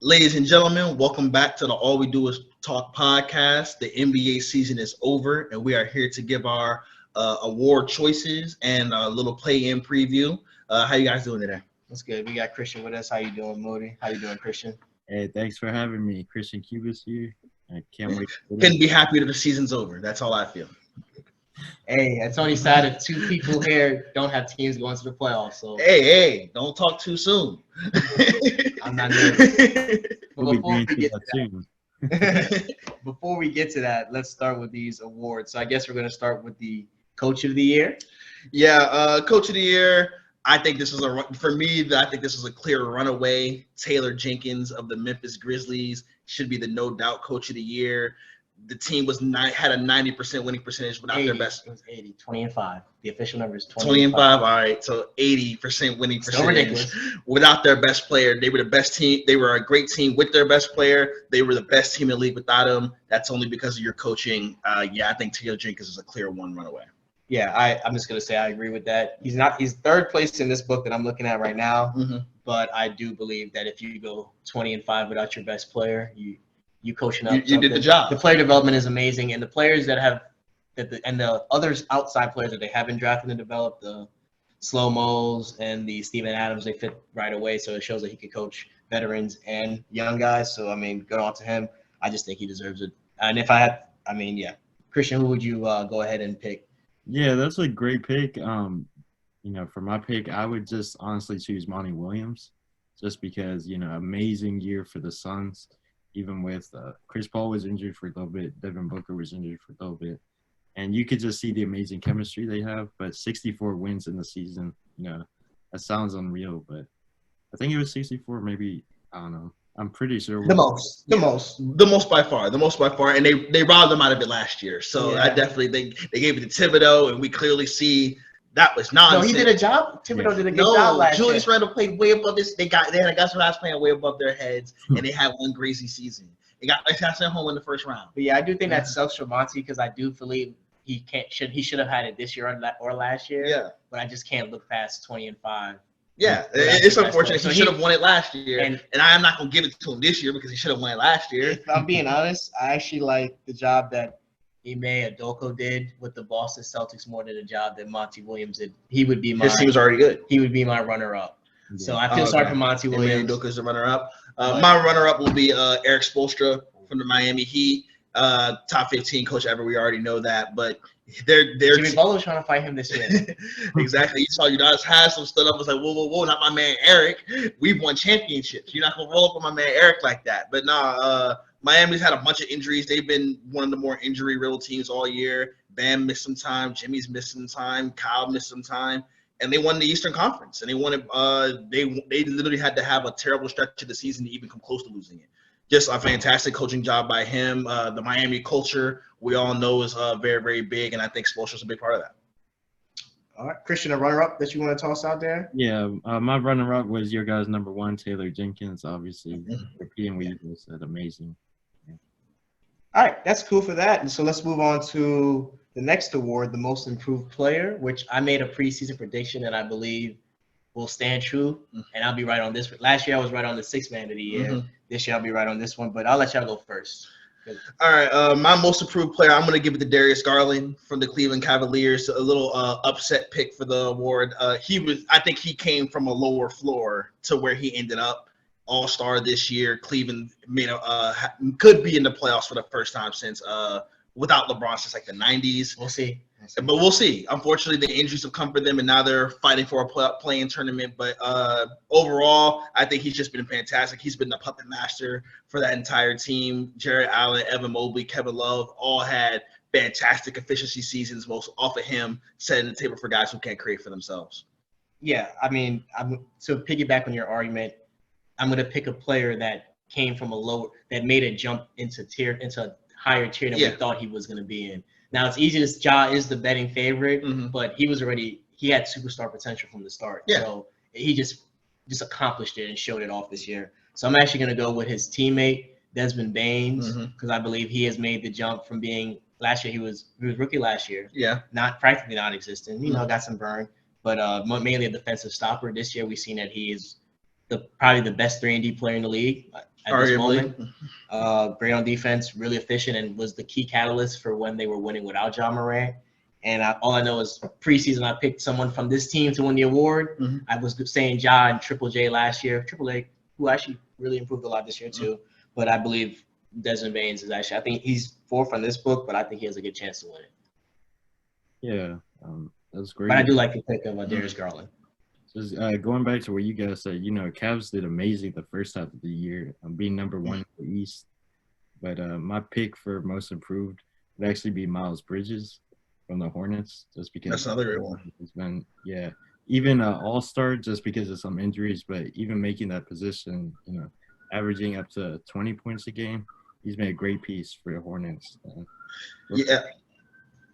Ladies and gentlemen, welcome back to the All We Do Is Talk podcast. The NBA season is over, and we are here to give our award choices and a little play-in preview. How you guys doing today? That's good. We got Christian with us. How you doing, Moody? How you doing, Christian? Hey, thanks for having me. Christian Cubis here. I can't wait. Couldn't be happier that the season's over. That's all I feel. Hey, it's only sad that two people here don't have teams going to the playoffs. So Hey, don't talk too soon. I'm not nervous. We'll But soon. before we get to that, let's start with these awards. So I guess we're going to start with the Coach of the Year. Yeah, Coach of the Year. I think this is I think this is a clear runaway. Taylor Jenkins of the Memphis Grizzlies should be the no doubt Coach of the Year. The team had a 90% winning percentage without 80. their best. It was 80, 20-5. The official number is 20 and 5. All right, so 80% winning percentage without their best player. They were the best team. They were a great team with their best player. They were the best team in the league without him. That's only because of your coaching. I think Taylor Jenkins is a clear one runaway. Yeah, I'm just gonna say I agree with that. He's third place in this book that I'm looking at right now. Mm-hmm. But I do believe that if you go 20 and 5 without your best player, you coaching up. You did the job. The player development is amazing, and the players that have and the others outside players that they have been drafted and developed, the slow-mos and the Steven Adams, they fit right away. So it shows that he could coach veterans and young guys. So I mean, good on to him. I just think he deserves it. And if I had, Christian, who would you go ahead and pick? Yeah, that's a great pick. For my pick, I would just honestly choose Monty Williams, just because amazing year for the Suns. Even with Chris Paul was injured for a little bit, Devin Booker was injured for a little bit, and you could just see the amazing chemistry they have. But 64 wins in the season, that sounds unreal. But I think it was 64, maybe, I don't know. I'm pretty sure the most by far, and they robbed them out of it last year. So yeah. I definitely think they gave it to Thibodeau, and we clearly see that was nonsense. No, he did a job. Thibodeau did a good job last year. Julius Randle played way above this. They had a guys who was playing way above their heads, and they had one crazy season. They got sent home in the first round. But yeah, I do think that sucks for Monty because I do believe he should have had it this year or last year. Yeah. But I just can't look past 20 and 5. Yeah, it's unfortunate. He should have won it last year, and I'm not going to give it to him this year because he should have won it last year. If I'm being honest, I actually like the job that Ime Udoka did with the Boston Celtics more than the job that Monty Williams did. His team was already good. He would be my runner-up. Yeah. So I feel sorry for Monty Williams. Ime Udoka's the runner-up. My runner-up will be Eric Spoelstra from the Miami Heat. Top 15 coach ever. We already know that, but they're Jimmy Butler's trying to fight him this year. Exactly. You saw Udonis Haslem stood up and was like, whoa, not my man Eric. We've won championships. You're not gonna roll up with my man Eric like that. But Miami's had a bunch of injuries. They've been one of the more injury-riddled teams all year. Bam missed some time. Jimmy's missed some time. Kyle missed some time. And they won the Eastern Conference. And they won it. They literally had to have a terrible stretch of the season to even come close to losing it. Just a fantastic coaching job by him. The Miami culture, we all know, is very, very big, and I think Spoelstra's a big part of that. All right, Christian, a runner-up that you want to toss out there? Yeah, my runner-up was your guys' number one, Taylor Jenkins, obviously. Repeating what you said, amazing. Yeah. All right, that's cool for that. And so let's move on to the next award, the Most Improved Player, which I made a preseason prediction that I believe will stand true, and I'll be right on this. Last year I was right on the Sixth Man of the Year. Mm-hmm. This year I'll be right on this one, but I'll let y'all go first. All right, my most improved player, I'm going to give it to Darius Garland from the Cleveland Cavaliers. A little upset pick for the award. I think he came from a lower floor to where he ended up. All-star this year. Cleveland could be in the playoffs for the first time since without LeBron since like the 90s. We'll see. But we'll see. Unfortunately, the injuries have come for them, and now they're fighting for a play-in tournament. But overall, I think he's just been fantastic. He's been the puppet master for that entire team. Jared Allen, Evan Mobley, Kevin Love all had fantastic efficiency seasons, most off of him, setting the table for guys who can't create for themselves. Yeah, I mean, to piggyback on your argument, I'm going to pick a player that came from that made a jump into a higher tier than we thought he was going to be in. Now, it's easy to Ja is the betting favorite, but he had superstar potential from the start. Yeah. So he just accomplished it and showed it off this year. So I'm actually going to go with his teammate, Desmond Baines, because I believe he has made the jump from being – last year he was rookie last year. Yeah. Practically non-existent. Got some burn, but mainly a defensive stopper. This year we've seen that he is probably the best 3-and-D player in the league. at this Arguably. moment. Great on defense, really efficient, and was the key catalyst for when they were winning without John Morant. And all I know is preseason, I picked someone from this team to win the award. Mm-hmm. I was saying Ja and Triple J last year. Triple J, who actually really improved a lot this year too. But I believe Desmond Baines is actually, I think he's fourth on this book, but I think he has a good chance to win it. Yeah, that's great. But I do like the pick of Darius Garland. Just going back to what you guys said, Cavs did amazing the first half of the year, being number one in the East. But my pick for most improved would actually be Miles Bridges from the Hornets, just because That's another great one. He's been, even an all-star just because of some injuries, but even making that position, averaging up to 20 points a game, he's made a great piece for the Hornets.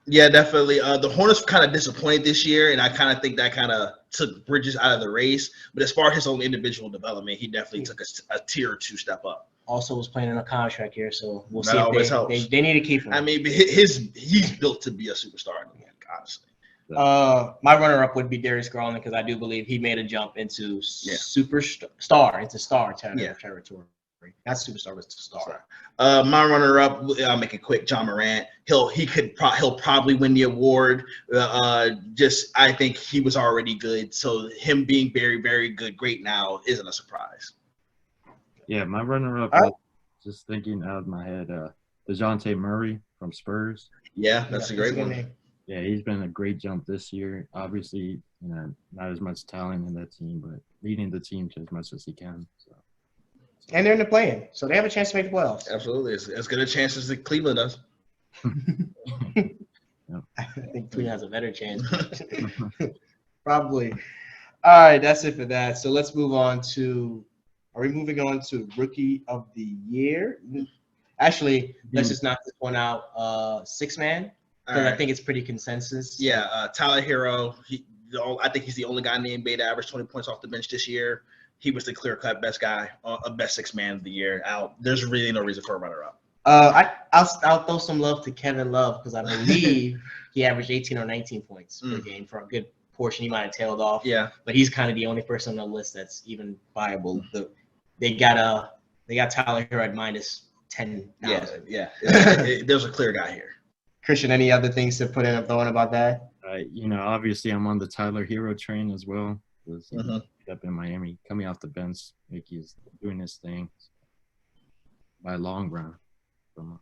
Yeah, definitely. The Hornets were kind of disappointed this year, and I kind of think that kind of took Bridges out of the race. But as far as his own individual development, he definitely took a tier or two step up. Also was playing in a contract here, so we'll That see always if helps. they need to keep him. I mean, he's built to be a superstar in the league, honestly. My runner-up would be Darius Garland because I do believe he made a jump into superstar, into star territory. Not superstar, but star. My runner-up, I'll make it quick. John Morant. He'll probably win the award. I think he was already good, so him being very, very good, great now isn't a surprise. Yeah, my runner-up. Just thinking out of my head, DeJounte Murray from Spurs. Yeah, that's a great one. Yeah, he's been a great jump this year. Obviously, not as much talent in that team, but leading the team to as much as he can. So. And they're in the play-in, so they have a chance to make the playoffs. Absolutely. As good a chance as Cleveland does. I think Cleveland has a better chance. Probably. All right, that's it for that. So let's move on to – are we moving on to Rookie of the Year? Actually, let's just knock this one out. Six-man, because I think it's pretty consensus. Yeah, Tyler Hero. I think he's the only guy in the NBA to average 20 points off the bench this year. He was the clear-cut best guy, best six-man of the year. There's really no reason for a runner-up. I'll throw some love to Kevin Love because I believe he averaged 18 or 19 points per game for a good portion. He might have tailed off. Yeah, but he's kind of the only person on the list that's even viable. They got Tyler Hero at minus 10,000. Yeah. There's a clear guy here. Christian, any other things to put in a thought about that? Obviously I'm on the Tyler Hero train as well. Up in Miami, coming off the bench, he's doing his thing by a long run. All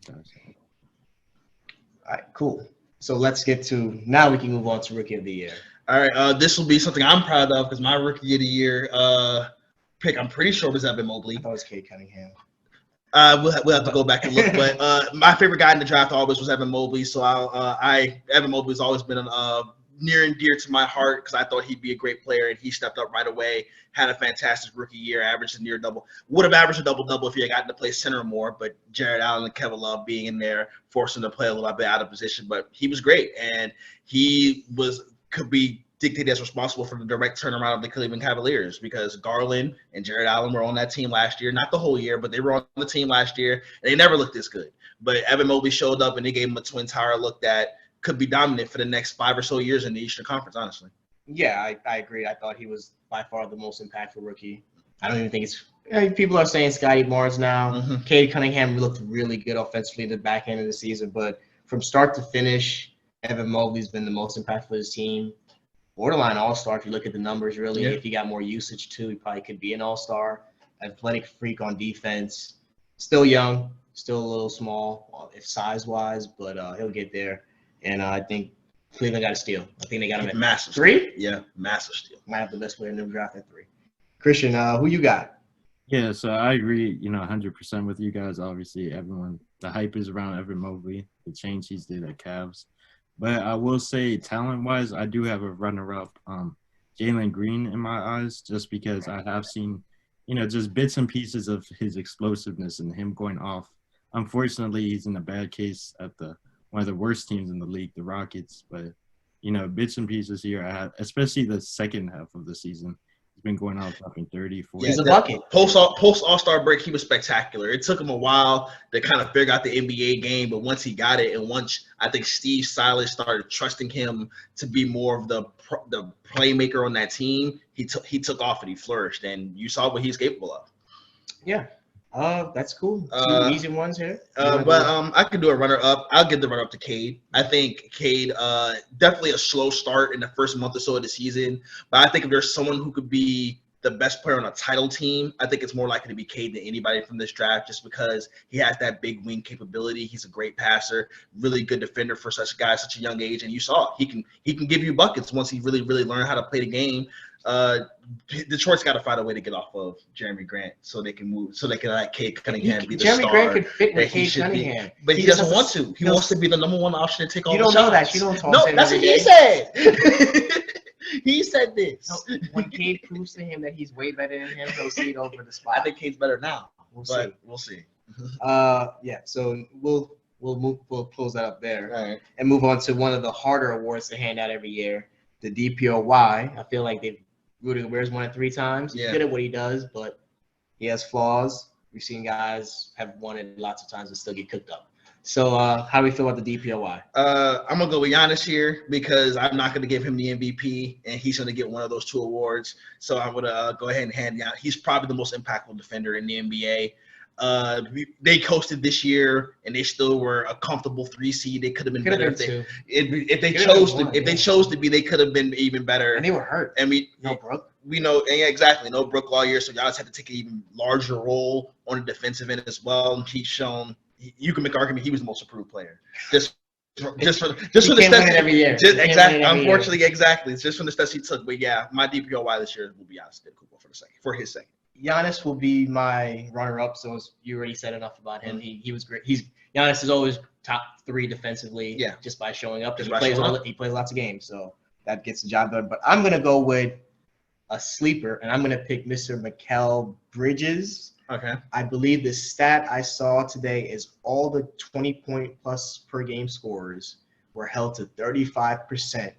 right, cool. So let's get to now. We can move on to Rookie of the Year. All right, this will be something I'm proud of because my Rookie of the Year pick, I'm pretty sure, was Evan Mobley. I thought it was Cade Cunningham. We'll have to go back and look, but my favorite guy in the draft always was Evan Mobley. So Evan Mobley's always been near and dear to my heart because I thought he'd be a great player, and he stepped up right away. Had a fantastic rookie year, averaged a near double. Would have averaged a double-double if he had gotten to play center more, but Jared Allen and Kevin Love being in there forced him to play a little bit out of position. But he was great, and he could be dictated as responsible for the direct turnaround of the Cleveland Cavaliers because Garland and Jared Allen were on that team last year. Not the whole year, but they were on the team last year, and they never looked this good. But Evan Mobley showed up, and they gave him a twin tower look that could be dominant for the next 5 or so years in the Eastern Conference, honestly. Yeah, I agree. I thought he was by far the most impactful rookie. I don't even think it's people are saying Scotty Barnes now. Cade Cunningham looked really good offensively in the back end of the season, but from start to finish, Evan Mobley's been the most impactful for his team. Borderline all-star if you look at the numbers, really. Yeah. If he got more usage too, he probably could be an all-star. Athletic freak on defense. Still young, still a little small if size-wise, but he'll get there. And I think Cleveland got a steal. I think they got him at massive 3? Steal. Yeah, massive steal. Might have the best player in the draft at 3. Christian, who you got? Yeah, so I agree, 100% with you guys. Obviously, the hype is around Evan Mobley, the change he's did at Cavs. But I will say, talent-wise, I do have a runner-up, Jalen Green in my eyes, just because I have seen, just bits and pieces of his explosiveness and him going off. Unfortunately, he's in a bad case at one of the worst teams in the league, the Rockets. But, bits and pieces here, especially the second half of the season. He's been going off up in 30, 40. He's a bucket. Post All-Star break, he was spectacular. It took him a while to kind of figure out the NBA game, but once he got it, and once I think Steve Silas started trusting him to be more of the playmaker on that team, he took off and he flourished, and you saw what he's capable of. Yeah. That's cool. Two easy ones here. I could do a runner up. I'll give the runner up to Cade. I think Cade definitely a slow start in the first month or so of the season, but I think if there's someone who could be the best player on a title team, I think it's more likely to be Cade than anybody from this draft, just because he has that big wing capability. He's a great passer, really good defender for such a guy, such a young age, and you saw he can give you buckets once he really learned how to play the game. Detroit's got to find a way to get off of Jeremy Grant so they can let Cade Cunningham be the Jeremy star. Grant could fit with Cade Cunningham, but he doesn't want to. He wants to be the number one option to take all the shots. You don't know that. You don't talk to him. No, that's what he said. He said this. No, when Cade proves to him that he's way better than him, he'll see it over the spot. I think Cade's better now. We'll see. Yeah. So we'll close that up there and move on to one of the harder awards to hand out every year, the DPOY. I feel like Rudy Gobert's won it 3 times. He's good at what he does, but he has flaws. We've seen guys have won it lots of times and still get cooked up. So how do we feel about the DPOY? I'm going to go with Giannis here because I'm not going to give him the MVP, and he's going to get one of those 2 awards. So I'm going to go ahead and hand out. He's probably the most impactful defender in the NBA. They coasted this year, and they still were a comfortable 3 seed. They could have been better if they chose to be. They could have been even better. And they were hurt. And no Brook. We know, yeah, exactly. No Brook all year, so Giannis had to take an even larger role on the defensive end as well. And he's shown. You can make an argument he was the most improved player. Just for the steps every year. Exactly. Unfortunately, exactly. It's just from the steps he took. But yeah, my DPOY this year will be Giannis Antetokounmpo for his second. Giannis will be my runner-up. So you already said enough about him. He was great. Giannis is always top 3 defensively. Yeah. Just by showing up. He plays lots of games, so that gets the job done. But I'm gonna go with a sleeper, and I'm gonna pick Mr. Mikel Bridges. Okay. I believe the stat I saw today is all the 20-point plus per game scorers were held to 35%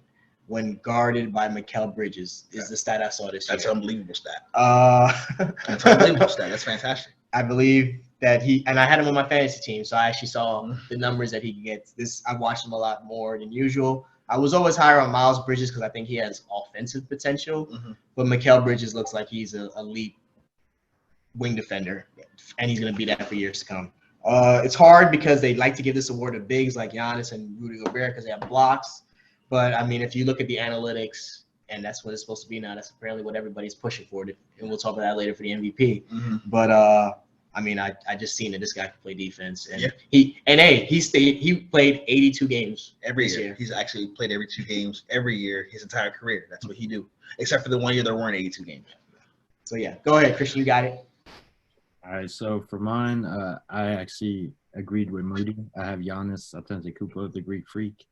when guarded by Mikel Bridges. Is the stat I saw this year. That's an unbelievable stat. That's an unbelievable stat. That's fantastic. I believe that and I had him on my fantasy team, so I actually saw the numbers that he gets. I watched him a lot more than usual. I was always higher on Miles Bridges because I think he has offensive potential, but Mikel Bridges looks like he's an elite wing defender, and he's going to be that for years to come. It's hard because they like to give this award to bigs like Giannis and Rudy Gobert because they have blocks. But, I mean, if you look at the analytics, and that's what it's supposed to be now, that's apparently what everybody's pushing for. And we'll talk about that later for the MVP. But, I mean, I just seen that this guy can play defense. And he played 82 games every year. He's actually played every 2 games every year his entire career. That's what he do. Except for the 1 year there weren't 82 games. So, yeah. Go ahead, Christian. You got it. All right, so for mine, I actually agreed with Moody. I have Giannis Antetokounmpo, the Greek Freak,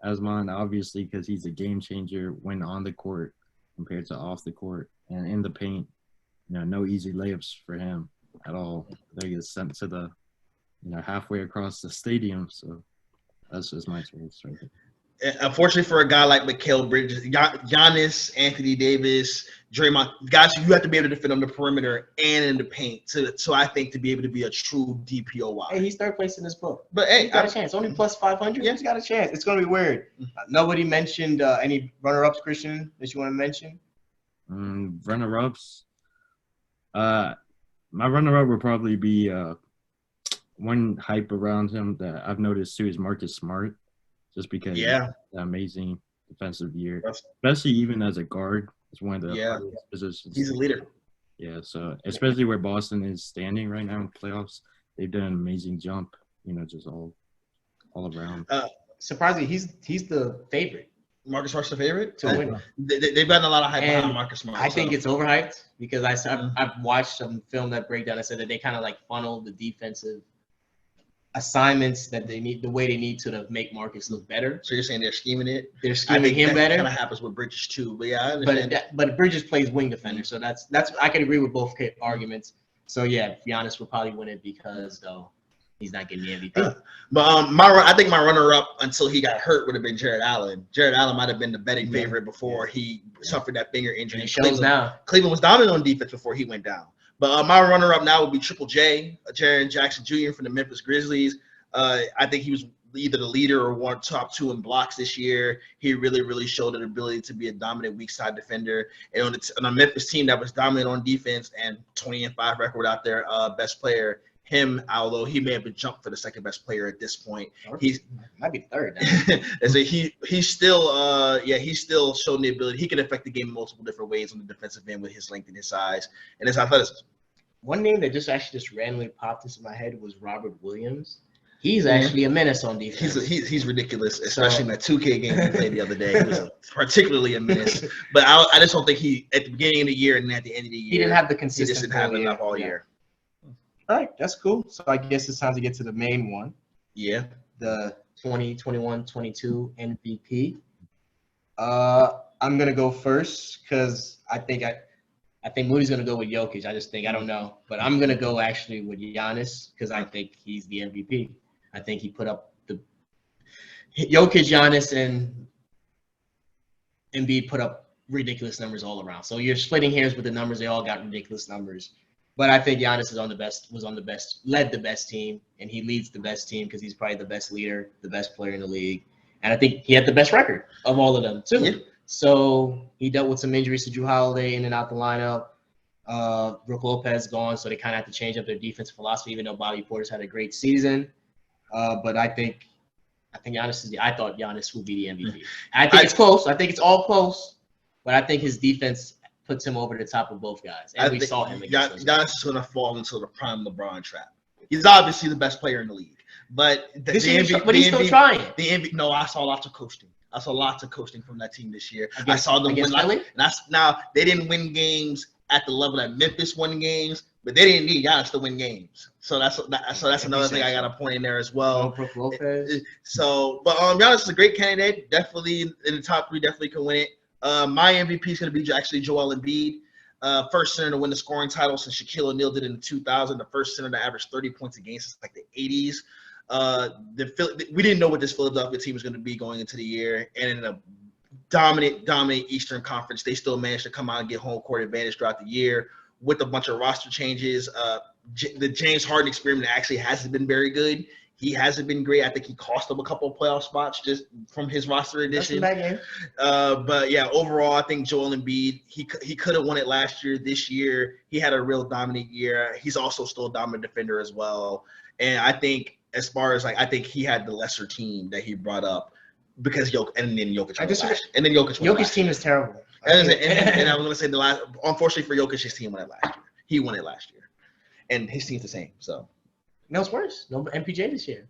as mine, obviously, because he's a game changer when on the court compared to off the court. And in the paint, no easy layups for him at all. They get sent to the, halfway across the stadium. So that's just my choice right there. Unfortunately for a guy like Mikel Bridges, Giannis, Anthony Davis, Draymond, guys, you have to be able to defend on the perimeter and in the paint. So I think to be able to be a true DPOY. Hey, he's 3rd place in this book. But hey, he's got a chance. Only plus 500. He's got a chance. It's going to be weird. Nobody mentioned any runner-ups, Christian, that you want to mention? Runner-ups. My runner-up would probably be one hype around him that I've noticed too is Marcus Smart. Just because the amazing defensive year, especially even as a guard, it's one of the hardest positions. He's a leader. Yeah, so especially where Boston is standing right now in playoffs, they've done an amazing jump, just all around. Surprisingly, he's the favorite. Marcus Smart's the favorite to win. They've gotten a lot of hype behind Marcus Smart. I think it's overhyped because I've watched some film that breakdown that said that they kind of like funnel the defensive assignments that they need, the way they need to make Marcus look better. So you're saying they're scheming it? They're scheming him better. Kind of happens with Bridges too, but yeah, I understand. But Bridges plays wing defender, so that's I can agree with both arguments. So yeah, Giannis will probably win it because though he's not getting the MVP. But I think my runner-up until he got hurt would have been Jared Allen. Jared Allen might have been the betting favorite before he suffered that finger injury. And it shows now. Cleveland was dominant on defense before he went down. But my runner-up now would be Triple J, Jaron Jackson Jr. from the Memphis Grizzlies. I think he was either the leader or one top 2 in blocks this year. He really showed an ability to be a dominant weak side defender. And on a Memphis team that was dominant on defense and 20-5 record without their best player, him, although he may have been jumped for the second best player at this point, he's might be third now. As he still showed the ability. He can affect the game in multiple different ways on the defensive end with his length and his size and his athleticism. One name that just randomly popped into my head was Robert Williams. He's actually a menace on defense. He's ridiculous, especially in that 2K game we played the other day. He was particularly a menace. But I just don't think he, at the beginning of the year and at the end of the year, he didn't have the consistency. He just didn't have enough all year. All right, that's cool. So I guess it's time to get to the main one. Yeah. The 2021-22 MVP. I'm gonna go first because I think Moody's gonna go with Jokic. I don't know, but I'm gonna go actually with Giannis because I think he's the MVP. I think he put up the Jokic, Giannis, and Embiid put up ridiculous numbers all around. So you're splitting hairs with the numbers; they all got ridiculous numbers. But I think Giannis led the best team, and he leads the best team because he's probably the best leader, the best player in the league. And I think he had the best record of all of them, too. Yeah. So he dealt with some injuries to Jrue Holiday in and out the lineup. Brook Lopez gone, so they kind of have to change up their defensive philosophy, even though Bobby Portis had a great season. But I think Giannis I thought Giannis will be the MVP. I think it's close. I think it's all close. But I think his defense puts him over the top of both guys. And we saw him against Giannis is going to fall into the prime LeBron trap. He's obviously the best player in the league. But he's still trying. No, I saw lots of coasting. I saw lots of coasting from that team this year. I saw them win. Now, they didn't win games at the level that Memphis won games, but they didn't need Giannis to win games. So that's another thing I got to point in there as well. Brook Lopez. But Giannis is a great candidate. Definitely in the top 3, definitely can win it. My MVP is going to be actually Joel Embiid. First center to win the scoring title since Shaquille O'Neal did it in 2000. The first center to average 30 points a game since like the 80s. We didn't know what this Philadelphia team was going to be going into the year. And in a dominant Eastern Conference, they still managed to come out and get home court advantage throughout the year with a bunch of roster changes. The James Harden experiment actually hasn't been very good. He hasn't been great. I think he cost them a couple of playoff spots just from his roster addition. But yeah, overall, I think Joel Embiid, he could have won it last year. This year, he had a real dominant year. He's also still a dominant defender as well. And I think as far as I think he had the lesser team that he brought up because Jokic won last year. Jokic's team is terrible. And I'm going to say unfortunately for Jokic, his team won it last year. He won it last year. And his team's the same, so. No, it's worse. No MPJ this year.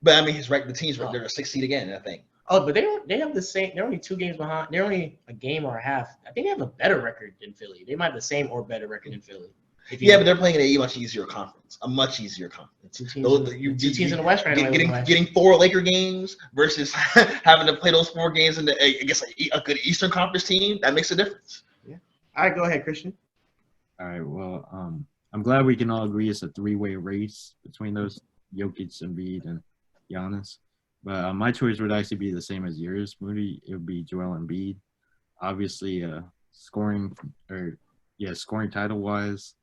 But I mean, the team's they're a 6th seed again, I think. Oh, but they have the same. They're only 2 games behind. They're only a game or a half. I think they have a better record than Philly. They might have the same or better record than Philly. But they're playing in a much easier conference. A much easier conference. Two teams in the West right now. Getting 4 Laker games versus having to play those 4 games in a good Eastern Conference team. That makes a difference. Yeah. All right, go ahead, Christian. All right. Well, I'm glad we can all agree it's a 3-way race between those, Jokic, Embiid, and Giannis. But my choice would actually be the same as yours, Moody. It would be Joel Embiid. Obviously, scoring title-wise,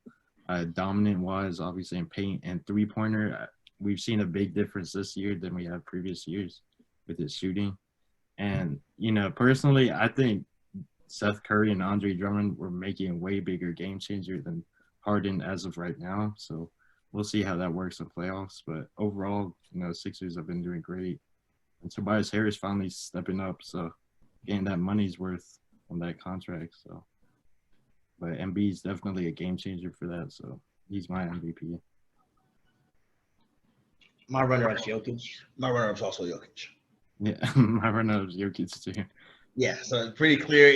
dominant-wise, obviously in paint and three-pointer. We've seen a big difference this year than we have previous years with his shooting. And, personally, I think Seth Curry and Andre Drummond were making a way bigger game changer than Harden as of right now, so we'll see how that works in playoffs. But overall, Sixers have been doing great, and Tobias Harris finally stepping up, so getting that money's worth on that contract. So, but Embiid's definitely a game changer for that, so he's my MVP. My runner-up is Jokic. My runner-up is also Jokic. Yeah, my runner-up is Jokic too. Yeah, so it's pretty clear.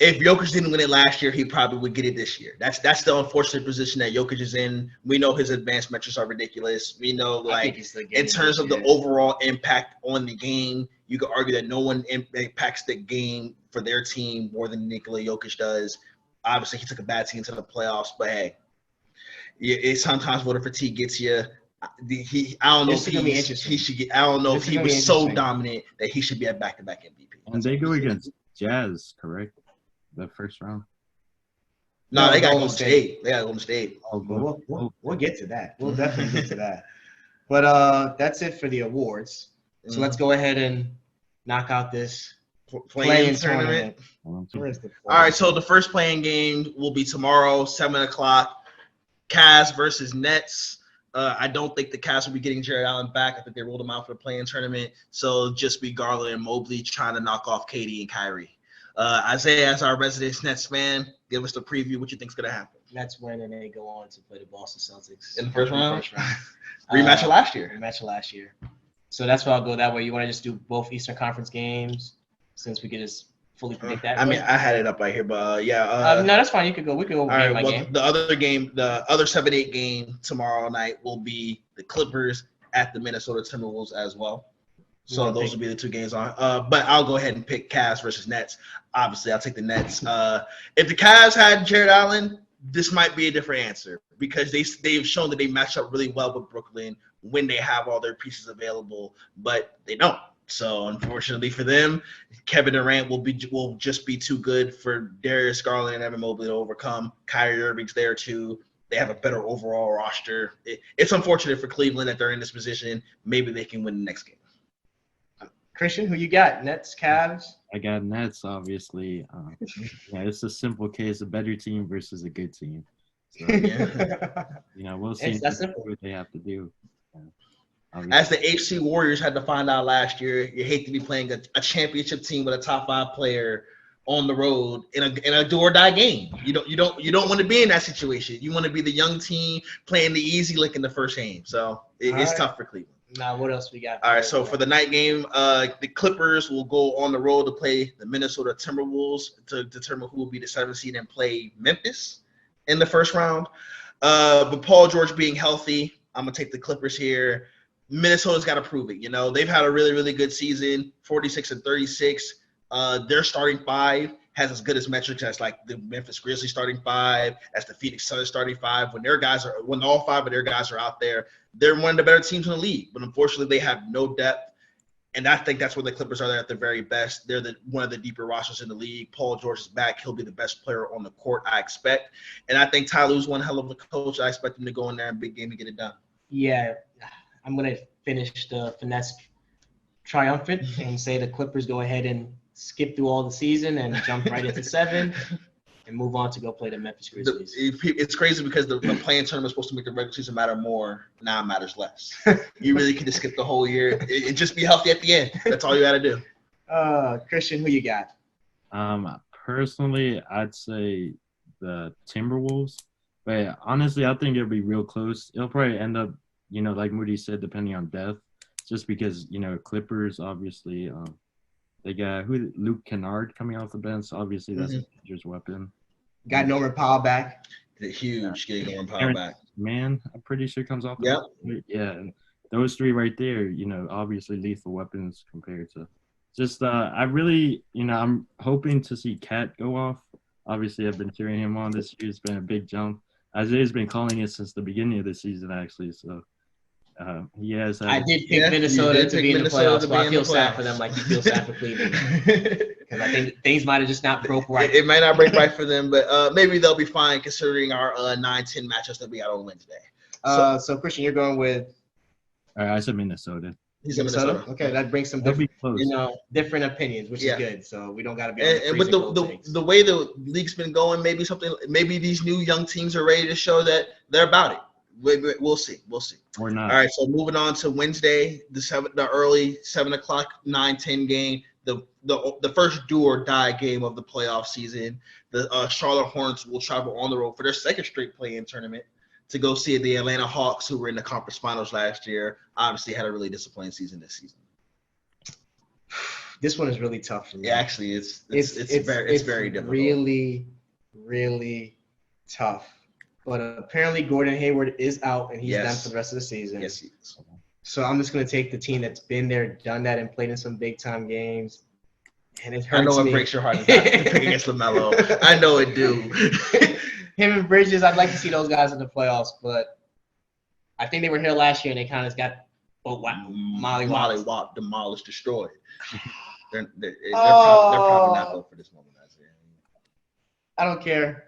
If Jokic didn't win it last year, he probably would get it this year. That's the unfortunate position that Jokic is in. We know his advanced metrics are ridiculous. We know, in terms of the overall impact on the game, you could argue that no one impacts the game for their team more than Nikola Jokic does. Obviously, he took a bad team to the playoffs, but hey, it's sometimes voter fatigue gets you. I don't know if he should get. I don't know if he was so dominant that he should be a back-to-back MVP. And they go against Jazz, correct? The first round. No, they got Golden State. They got Golden State. We'll get to that. We'll definitely get to that. But that's it for the awards. So let's go ahead and knock out this play-in tournament. Where's the All right, so the first play-in game will be tomorrow, 7:00. Cavs versus Nets. I don't think the Cavs will be getting Jared Allen back. I think they ruled him out for the play-in tournament. So just be Garland and Mobley trying to knock off KD and Kyrie. Isaiah, as our resident Nets fan, give us the preview. What you think's gonna happen? Nets win and they go on to play the Boston Celtics in the first round. Rematch of last year. Rematch of last year. So that's why I'll go that way. You want to just do both Eastern Conference games since we could just fully predict that. I mean, I had it up right here, but yeah. No, that's fine. You could go. We could go game by game. The other 7-8 game tomorrow night will be the Clippers at the Minnesota Timberwolves as well. So those will be the two games on. But I'll go ahead and pick Cavs versus Nets. Obviously, I'll take the Nets. If the Cavs had Jared Allen, this might be a different answer because they've shown that they match up really well with Brooklyn when they have all their pieces available, but they don't. So unfortunately for them, Kevin Durant will just be too good for Darius Garland and Evan Mobley to overcome. Kyrie Irving's there too. They have a better overall roster. It's unfortunate for Cleveland that they're in this position. Maybe they can win the next game. Christian, who you got? Nets, Cavs? I got Nets, obviously. Yeah, it's a simple case: a better team versus a good team. So, we'll see what they have to do. As the HC Warriors had to find out last year, you hate to be playing a championship team with a top 5 player on the road in a do or die game. You don't want to be in that situation. You want to be the young team playing the easy lick in the first game. So it's tough for Cleveland. Now, what else we got? All right, so for the night game, the Clippers will go on the road to play the Minnesota Timberwolves to determine who will be the 7th seed and play Memphis in the first round. But Paul George being healthy, I'm going to take the Clippers here. Minnesota's got to prove it. They've had a really, really good season, 46-36. Their starting 5 has as good as metrics as like the Memphis Grizzlies starting 5, as the Phoenix Suns starting 5. When all 5 of their guys are out there, they're one of the better teams in the league. But unfortunately, they have no depth. And I think that's where the Clippers are at their very best. They're one of the deeper rosters in the league. Paul George is back. He'll be the best player on the court, I expect. And I think Ty Lue's one hell of a coach. I expect him to go in there in big game and get it done. Yeah, I'm going to finish the finesse triumphant and say the Clippers go ahead and skip through all the season and jump right into 7 and move on to go play the Memphis Grizzlies. It's crazy because the play-in tournament is supposed to make the regular season matter more. Now it matters less. You really could just skip the whole year and just be healthy at the end. That's all you got to do. Christian, who you got? Personally, I'd say the Timberwolves. But honestly, I think it'll be real close. It'll probably end up, like Moody said, depending on depth. Just because, Clippers, obviously, they got Luke Kennard coming off the bench. Obviously, that's a dangerous weapon. Got Norman Powell back. Getting Norman Powell back. Man, I'm pretty sure comes off the bench. Yeah, and those 3 right there, obviously lethal weapons compared to just I really, I'm hoping to see Cat go off. Obviously, I've been cheering him on this year. It's been a big jump. Isaiah's been calling it since the beginning of the season, actually. So he has. I did pick Minnesota to be in the playoffs, but I feel sad for them, like you feel sad for Cleveland. Because I think things might have just not broke right. It might not break right for them, but maybe they'll be fine considering our 9-10 matchups that we got on Wednesday. So Christian, you're going with? I said Minnesota. He's in Minnesota. Okay, that brings some different opinions, which is good. So we don't got to be. And with the way the league's been going, maybe these new young teams are ready to show that they're about it. We'll see. Or not. All right. So moving on to Wednesday, the early 7:00 9-10 game, the first do or die game of the playoff season. The Charlotte Hornets will travel on the road for their second straight play-in tournament to go see the Atlanta Hawks, who were in the conference finals last year. Obviously, had a really disappointing season this season. This one is really tough for me. Yeah, actually, it's very difficult. Really, really tough. But apparently Gordon Hayward is out, and he's done for the rest of the season. Yes, he is. So I'm just going to take the team that's been there, done that, and played in some big-time games. And it hurts me. I know it breaks your heart pick against LaMelo. I know it do. Him and Bridges, I'd like to see those guys in the playoffs, but I think they were here last year, and they kind of got mollywopped, demolished, destroyed. They're probably not built for this moment. I don't care.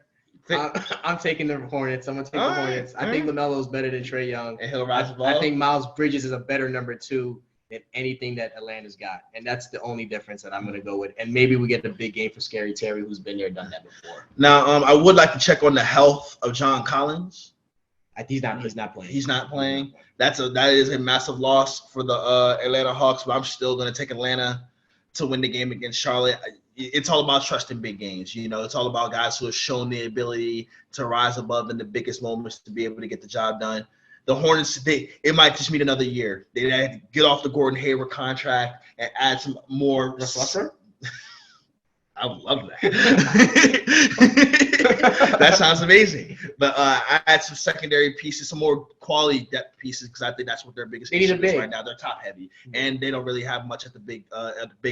I'm taking the Hornets. I'm going to take the Hornets. I think LaMelo is better than Trae Young. And he'll rise above. I think Miles Bridges is a better number 2. than anything that Atlanta's got. And that's the only difference that I'm going to go with. And maybe we get a big game for Scary Terry, who's been there, done that before. Now, I would like to check on the health of John Collins. He's not playing. He's not playing. That is a massive loss for the Atlanta Hawks, but I'm still going to take Atlanta to win the game against Charlotte. It's all about trusting big games. It's all about guys who have shown the ability to rise above in the biggest moments to be able to get the job done. The Hornets, it might just need another year. They had to get off the Gordon Hayward contract and add some more. I would love that. That sounds amazing. But I add some secondary pieces, some more quality depth pieces, because I think that's what their biggest issue is right now. They're top heavy, and they don't really have much at the big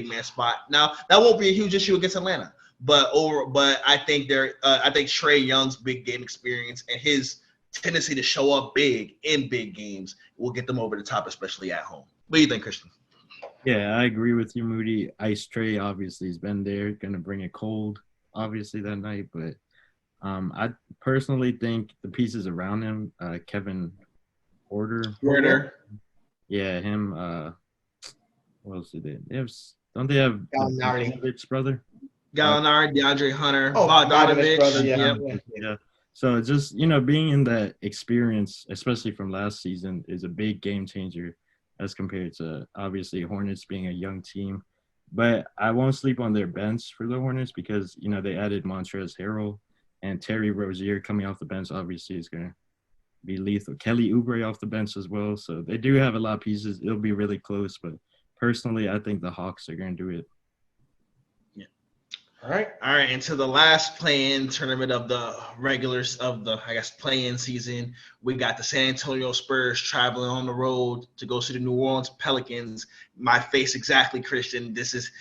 man spot. Now that won't be a huge issue against Atlanta, but I think I think Trae Young's big game experience and his tendency to show up big in big games will get them over the top, especially at home. What do you think, Christian? Yeah, I agree with you, Moody. Ice Trae obviously has been there, going to bring it cold, obviously, that night. But I personally think the pieces around him, Kevin Porter. Yeah, him. What else did they have? Don't they have Gallinari's brother? Gallinari, DeAndre Hunter, Bogdanovich brother, yeah. So just, being in that experience, especially from last season, is a big game changer as compared to, obviously, Hornets being a young team. But I won't sleep on their bench for the Hornets because, they added Montrezl Harrell, and Terry Rozier coming off the bench obviously is going to be lethal. Kelly Oubre off the bench as well. So they do have a lot of pieces. It'll be really close. But personally, I think the Hawks are going to do it. All right. And to the last play-in tournament of the regulars of the, play-in season, we got the San Antonio Spurs traveling on the road to go see the New Orleans Pelicans. My face exactly, Christian. This is,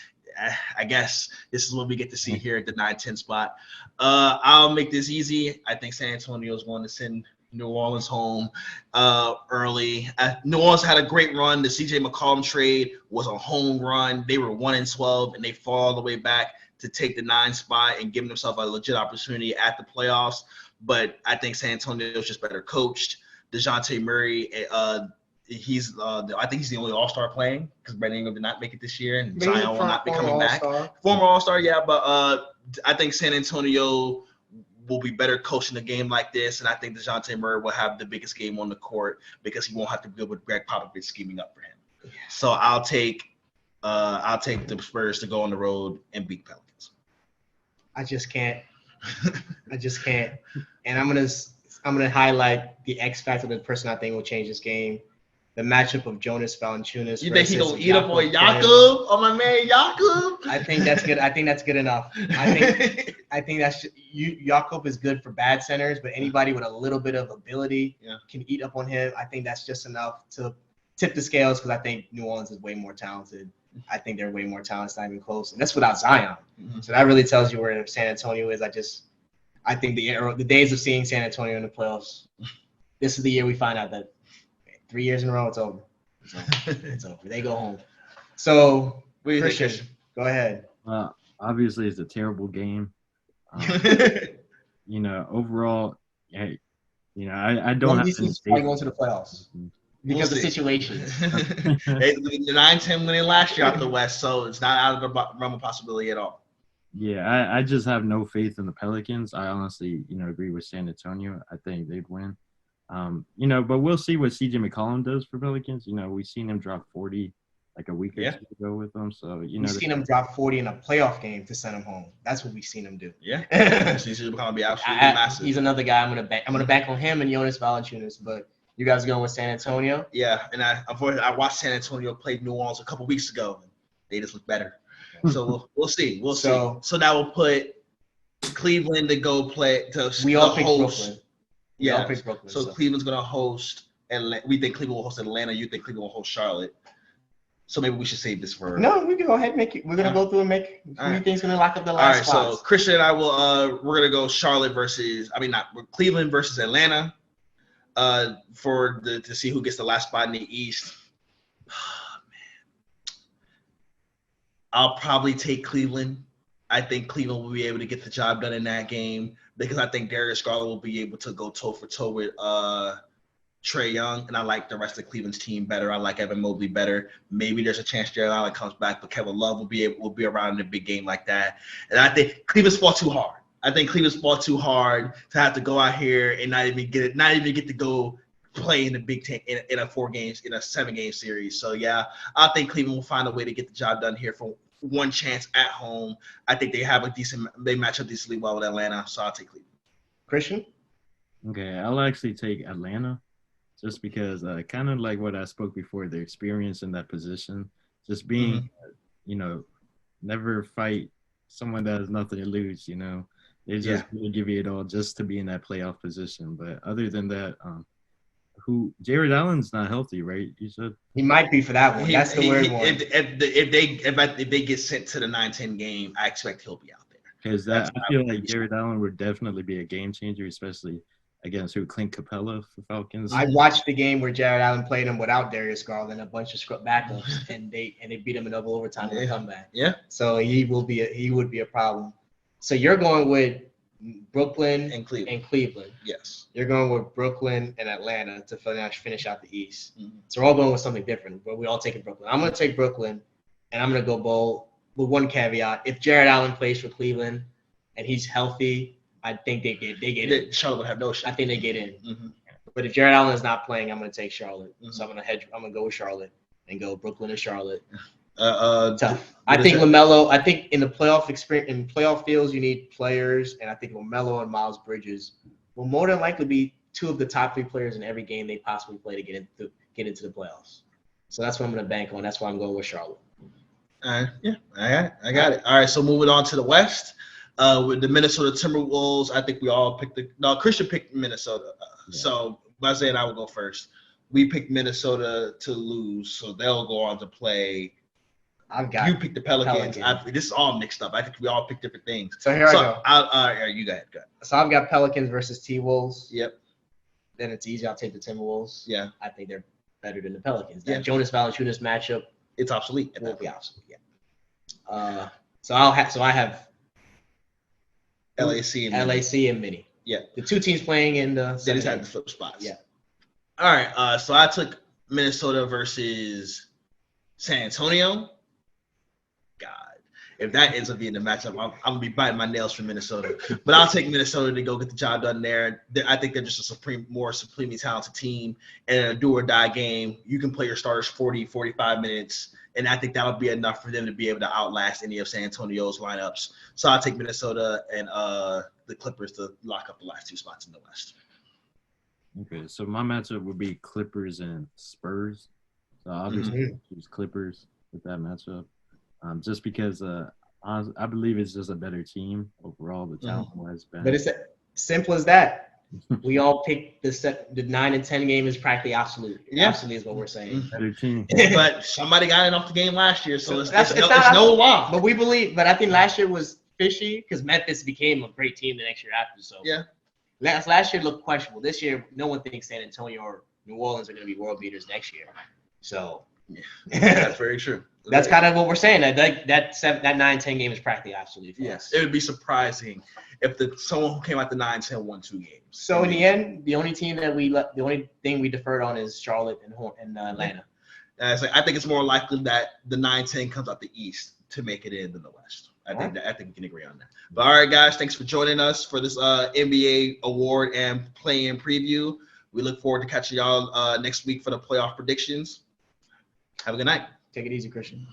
this is what we get to see here at the 9-10 spot. I'll make this easy. I think San Antonio is going to send New Orleans home early. New Orleans had a great run. The C.J. McCollum trade was a home run. They were 1-12, and they fall all the way back to take the 9 spot and give themselves a legit opportunity at the playoffs. But I think San Antonio is just better coached. DeJounte Murray, I think he's the only All-Star playing because Brandon Ingram did not make it this year, and Zion will not be coming back. Former All-Star, yeah, but I think San Antonio will be better coaching a game like this, and I think DeJounte Murray will have the biggest game on the court because he won't have to deal with Greg Popovich scheming up for him. So I'll take the Spurs to go on the road and beat Pelicans. I just can't. And I'm gonna highlight the X factor, the person I think will change this game. The matchup of Jonas Valanciunas. You think he gonna eat up on Jakob? On my man Jakob? I think that's good. I think that's good enough. I think that's Jakob is good for bad centers, but anybody with a little bit of ability can eat up on him. I think that's just enough to tip the scales because I think New Orleans is way more talented. I think they're way more talented. It's not even close, and that's without Zion. Mm-hmm. So that really tells you where San Antonio is. I think the days of seeing San Antonio in the playoffs. This is the year we find out that 3 years in a row it's over. It's over. They go home. So Christian, go ahead. Obviously, it's a terrible game. Overall, I don't have to say going to the playoffs. Because of the situation. The 9-10 winning last year out the West, so it's not out of the realm of possibility at all. Yeah, I just have no faith in the Pelicans. I honestly, agree with San Antonio. I think they'd win. But we'll see what C.J. McCollum does for Pelicans. We've seen him drop 40 like a week or two ago with them. So, we've seen him drop 40 in a playoff game to send him home. That's what we've seen him do. Yeah. C.J. McCollum be absolutely massive. He's another guy I'm gonna bank on him and Jonas Valanciunas, but you guys going with San Antonio? Yeah, and I watched San Antonio play New Orleans a couple weeks ago, and they just look better. So we'll see. We'll see. So now we'll put Cleveland to go play to we all pick Brooklyn. Yeah. We all pick Brooklyn. So Cleveland's gonna host Atlanta. We think Cleveland will host Atlanta. You think Cleveland will host Charlotte. So maybe we should save this for. No, we can go ahead and make it. We're gonna go through and make. Who do you think's gonna lock up the last spots? All right. So Christian and I will. We're gonna go Cleveland versus Atlanta. To see who gets the last spot in the East. Oh, man. I'll probably take Cleveland. I think Cleveland will be able to get the job done in that game because I think Darius Garland will be able to go toe-for-toe with Trae Young, and I like the rest of Cleveland's team better. I like Evan Mobley better. Maybe there's a chance Jared Allen comes back, but Kevin Love will be around in a big game like that. And I think Cleveland's fought too hard. I think Cleveland's fought too hard to have to go out here and not even get to go play in the Big Ten in a 7-game series. So yeah, I think Cleveland will find a way to get the job done here for one chance at home. I think they match up decently well with Atlanta, so I'll take Cleveland. Christian? Okay, I'll actually take Atlanta just because kind of like what I spoke before, the experience in that position, just being, never fight someone that has nothing to lose, They just really give you it all just to be in that playoff position. But other than that, Jared Allen's not healthy, right? You said he might be for that one. That's the weird one. If they get sent to the 9-10 game, I expect he'll be out there. Because I feel like Jared Allen would definitely be a game changer, especially against Clint Capella for Falcons. I watched the game where Jared Allen played him without Darius Garland, a bunch of backups, and they beat him in double overtime in the comeback. Yeah. So he would be a problem. So you're going with Brooklyn and Cleveland. Yes. You're going with Brooklyn and Atlanta to finish out the East. Mm-hmm. So we're all going with something different, but we all taking Brooklyn. I'm going to take Brooklyn, and I'm going to go bold with one caveat. If Jared Allen plays for Cleveland and he's healthy, I think they get in. Charlotte would have no shot. I think they get in. Mm-hmm. But if Jared Allen is not playing, I'm going to take Charlotte. Mm-hmm. So I'm going to go with Charlotte and go Brooklyn and Charlotte. Tough. I think LaMelo. I think in the playoff experience, in playoff fields, you need players, and I think LaMelo and Miles Bridges will more than likely be two of the top 3 players in every game they possibly play to get into the playoffs. So that's what I'm going to bank on. That's why I'm going with Charlotte. Yeah, I got it. All right, so moving on to the West. With the Minnesota Timberwolves, I think we all picked Christian picked Minnesota. So Buzzy and I will go first. We picked Minnesota to lose, so they'll go on to play. You picked the Pelicans. This is all mixed up. I think we all picked different things. So here I go. You got it. So I've got Pelicans versus T-Wolves. Yep. Then it's easy. I'll take the Timberwolves. Yeah. I think they're better than the Pelicans. That Jonas Valanciunas matchup. It's obsolete. It will be obsolete. Yeah. So I have LAC and Mini. Yeah. The 2 teams playing in the. They just had the flip spots. Yeah. All right. So I took Minnesota versus San Antonio. God, if that ends up being the matchup, I'm gonna be biting my nails for Minnesota. But I'll take Minnesota to go get the job done there. I think they're just a more supremely talented team. And in a do or die game, you can play your starters 40, 45 minutes. And I think that'll be enough for them to be able to outlast any of San Antonio's lineups. So I'll take Minnesota and the Clippers to lock up the last 2 spots in the West. Okay, so my matchup would be Clippers and Spurs. So obviously choose Clippers with that matchup. Just because I believe it's just a better team overall, the talent-wise. But it's simple as that. We all picked the 9 and 10 game is practically absolute. Yeah. Absolute is what we're saying. Better team. But somebody got it off the game last year, so it's no law. But I think last year was fishy because Memphis became a great team the next year after. So yeah, last year looked questionable. This year, no one thinks San Antonio or New Orleans are going to be world beaters next year. So that's very true. That's kind of what we're saying. That 9-10 game is practically absolute. Yes, it would be surprising if someone who came out the 9-10 won 2 games. So in the end, the only thing we deferred on is Charlotte and Atlanta. I think it's more likely that the 9-10 comes out the East to make it in than the West. I think we can agree on that. But all right, guys, thanks for joining us for this NBA award and play-in preview. We look forward to catching y'all next week for the playoff predictions. Have a good night. Take it easy, Christian.